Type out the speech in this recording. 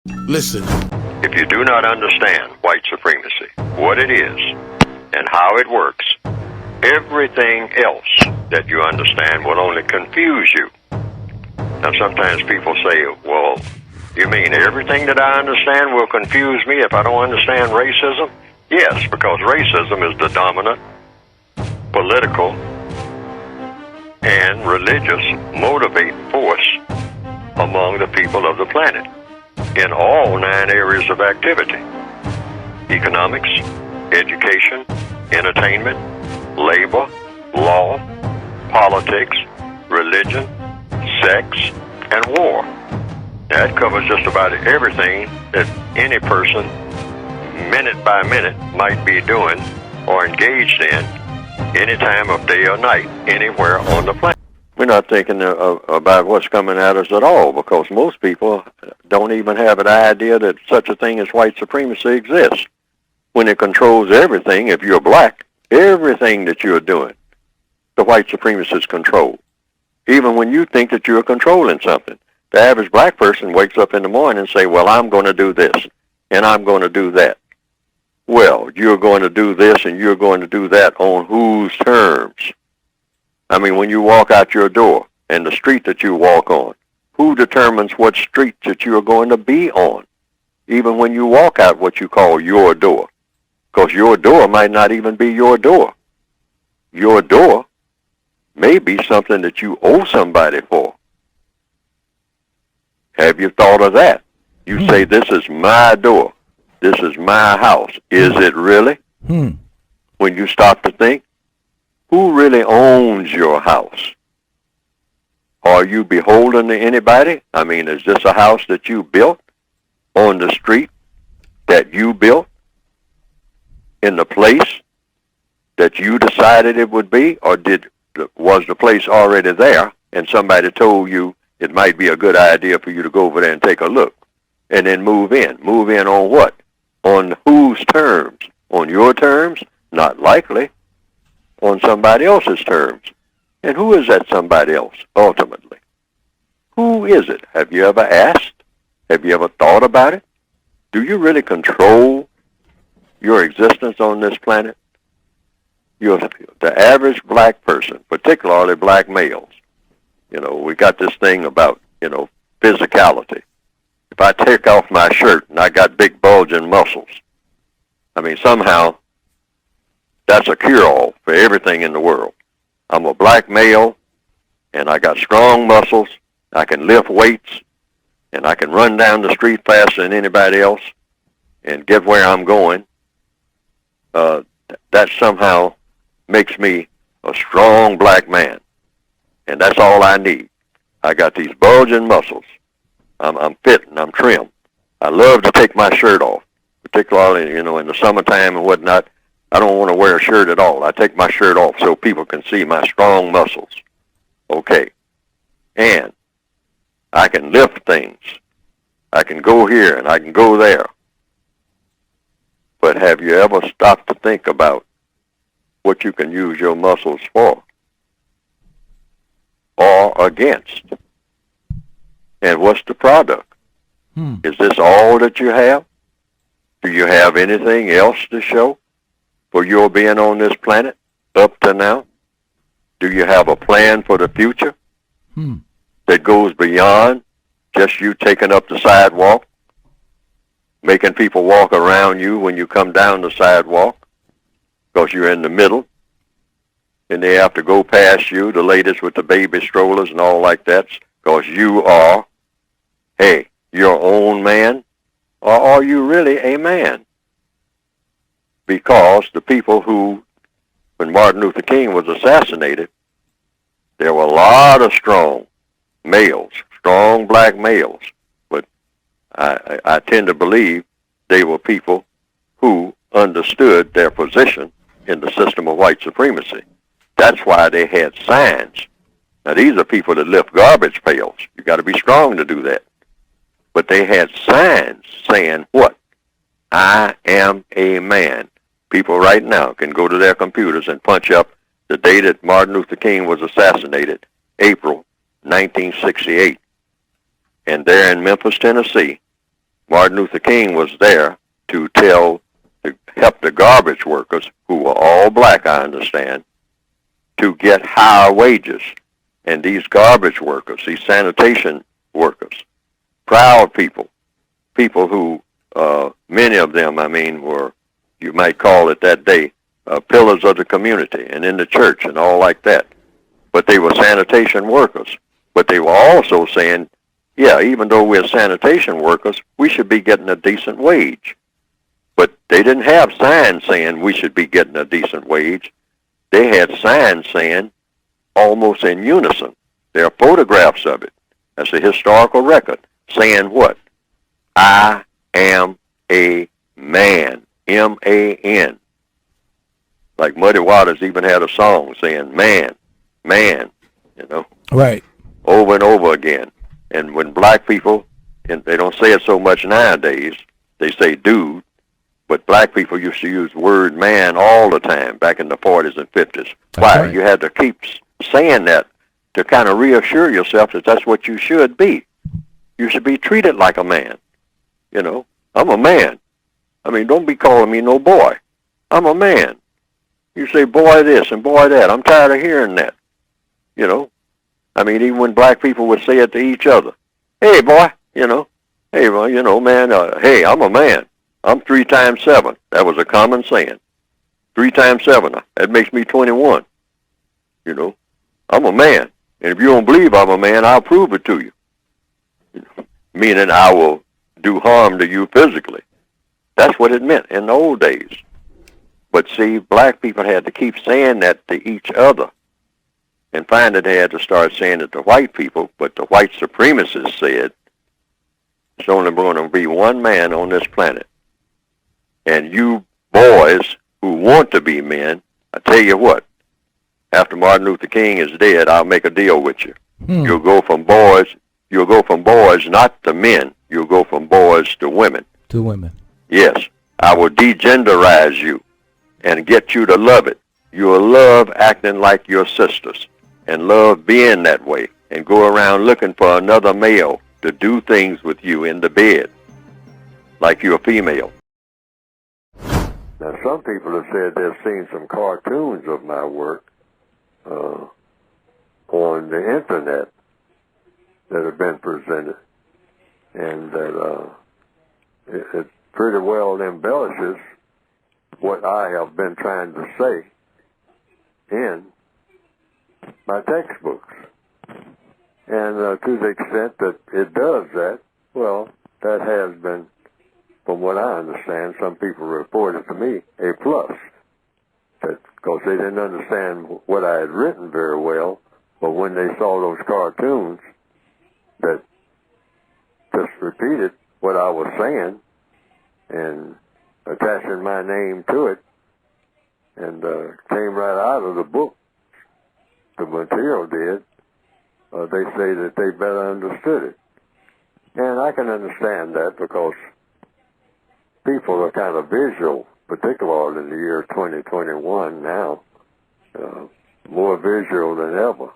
Listen. If you do not understand white supremacy, what it is, and how it works, everything else that you understand will only confuse you. Now, sometimes people say, well, you mean everything that I understand will confuse me if I don't understand racism? Yes, because racism is the dominant political and religious motivating force among the people of the planet in all 9 areas of activity: economics, education, entertainment, labor, law, politics, religion, sex, and war. That covers just about everything that any person, minute by minute, might be doing or engaged in any time of day or night, anywhere on the planet. We're not thinking about what's coming at us at all, because most people don't even have an idea that such a thing as white supremacy exists. When it controls everything, if you're black, everything that you're doing, the white supremacists control. Even when you think that you're controlling something. The average black person wakes up in the morning and say, well, I'm going to do this, and I'm going to do that. Well, you're going to do this and you're going to do that on whose terms? I mean, when you walk out your door and the street that you walk on, who determines what street that you are going to be on? Even when you walk out what you call your door. Because your door might not even be your door. Your door may be something that you owe somebody for. Have you thought of that? You say, this is my door. This is my house. Is it really? When you stop to think, who really owns your house? Are you beholden to anybody? I mean, is this a house that you built on the street that you built in the place that you decided it would be? Or was the place already there and somebody told you it might be a good idea for you to go over there and take a look and then move in? Move in on what? On whose terms? On your terms? Not likely. On somebody else's terms. And who is that somebody else, ultimately? Who is it? Have you ever asked? Have you ever thought about it? Do you really control your existence on this planet? The average black person, particularly black males, we got this thing about, physicality. If I take off my shirt and I got big bulging muscles, I mean, somehow that's a cure-all for everything in the world. I'm a black male, and I got strong muscles. I can lift weights, and I can run down the street faster than anybody else and get where I'm going. That somehow makes me a strong black man, and that's all I need. I got these bulging muscles. I'm fit and I'm trim. I love to take my shirt off, particularly, in the summertime and whatnot. I don't want to wear a shirt at all. I take my shirt off so people can see my strong muscles. Okay. And I can lift things. I can go here and I can go there. But have you ever stopped to think about what you can use your muscles for or against? And what's the product? Is this all that you have? Do you have anything else to show for your being on this planet up to now? Do you have a plan for the future that goes beyond just you taking up the sidewalk, making people walk around you when you come down the sidewalk because you're in the middle, and they have to go past you, the ladies with the baby strollers and all like that, because you are, your own man? Or are you really a man? Because the people who, when Martin Luther King was assassinated, there were a lot of strong males, strong black males, but I tend to believe they were people who understood their position in the system of white supremacy. That's why they had signs. Now, these are people that lift garbage pails. You got to be strong to do that. But they had signs saying what? I am a man. People right now can go to their computers and punch up the day that Martin Luther King was assassinated, April 1968. And there in Memphis, Tennessee, Martin Luther King was there to help the garbage workers, who were all black, I understand, to get higher wages. And these garbage workers, these sanitation workers, proud people who, many of them, I mean, were, you might call it that day, pillars of the community and in the church and all like that. But they were sanitation workers. But they were also saying, yeah, even though we're sanitation workers, we should be getting a decent wage. But they didn't have signs saying we should be getting a decent wage. They had signs saying, almost in unison, there are photographs of it. That's a historical record, saying what? I am a man, M-A-N. Like Muddy Waters even had a song saying, man, man, you know. Right. Over and over again. And when black people, and they don't say it so much nowadays, they say dude, but black people used to use the word man all the time back in the 40s and 50s. Why? Right. You had to keep saying that to kind of reassure yourself that that's what you should be. You should be treated like a man. You know, I'm a man. I mean, don't be calling me no boy. I'm a man. You say boy this and boy that. I'm tired of hearing that. You know, I mean, even when black people would say it to each other. Hey, boy, you know. Hey, well, you know, man, hey, I'm a man. I'm 3 times 7. That was a common saying. 3 times 7. That makes me 21. You know, I'm a man. And if you don't believe I'm a man, I'll prove it to you. Meaning I will do harm to you physically. That's what it meant in the old days. But see, black people had to keep saying that to each other. And finally they had to start saying it to white people, but the white supremacists said, it's only going to be one man on this planet. And you boys who want to be men, I tell you what, after Martin Luther King is dead, I'll make a deal with you. You'll go from boys not to men. You'll go from boys to women. To women. Yes. I will degenderize you and get you to love it. You will love acting like your sisters and love being that way and go around looking for another male to do things with you in the bed like you're a female. Now, some people have said they've seen some cartoons of my work on the internet that have been presented, and that it pretty well embellishes what I have been trying to say in my textbooks. And to the extent that it does that, well, that has been, from what I understand, some people reported to me, a plus. Because they didn't understand what I had written very well, but when they saw those cartoons that just repeated what I was saying and attaching my name to it, and came right out of the book, the material did, they say that they better understood it. And I can understand that because people are kind of visual, particularly in the year 2021 now, more visual than ever.